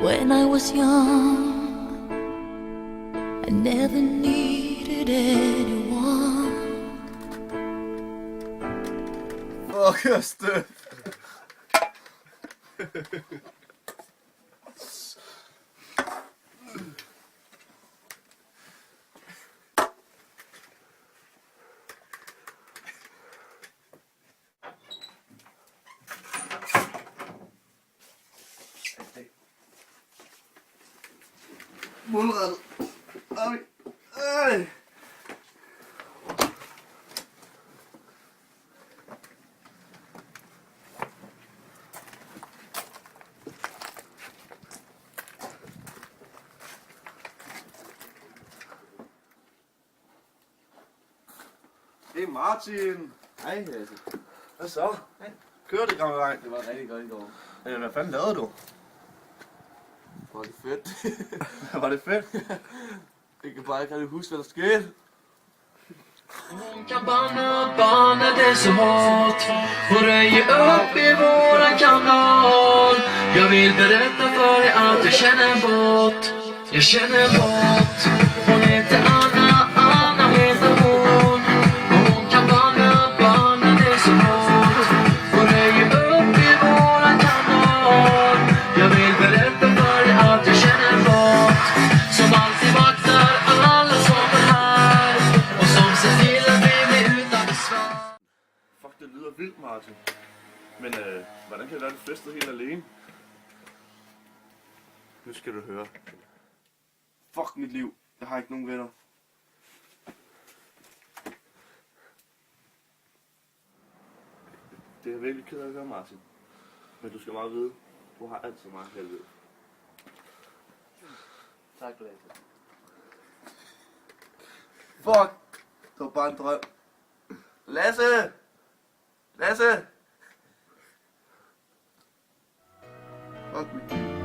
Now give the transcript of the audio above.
When I was young, I never needed anyone. Fuck, jeg er stødt. Målrettet. Ej. Hey Martin. Hej, Lasse. Hvad så? Kører det gamle vej? Det var rigtig godt i går. Hvad fanden lavede du? Var det fedt? Var det fedt? Jeg kan bare ikke rigtig huske, hvad der skete. Hon kan banna det så hårt och röja upp i våran kanal. Jag vill berätta för dig att jag känner en båt. Jag känner en båt. Hon heter Anna, Anna heter hon. Och hon kan banna det så hårt och röja upp i våran kanal. Jag vill berätta för dig att jag känner en båt som alltid vaktar alla som är här och som ser till att vi blir utan besvär. Fuck, det lyder vildt, Martin. Men hvordan kan jeg lade det festet helt alene? Nu skal du høre. Fuck mit liv. Jeg har ikke nogen venner. Det er jeg virkelig ked af at gøre, Martin. Men du skal meget vide, du har altid meget helvede. Tak, Lasse. Fuck! Det var bare en drøm. Lasse! Lasse! Fuck mit liv.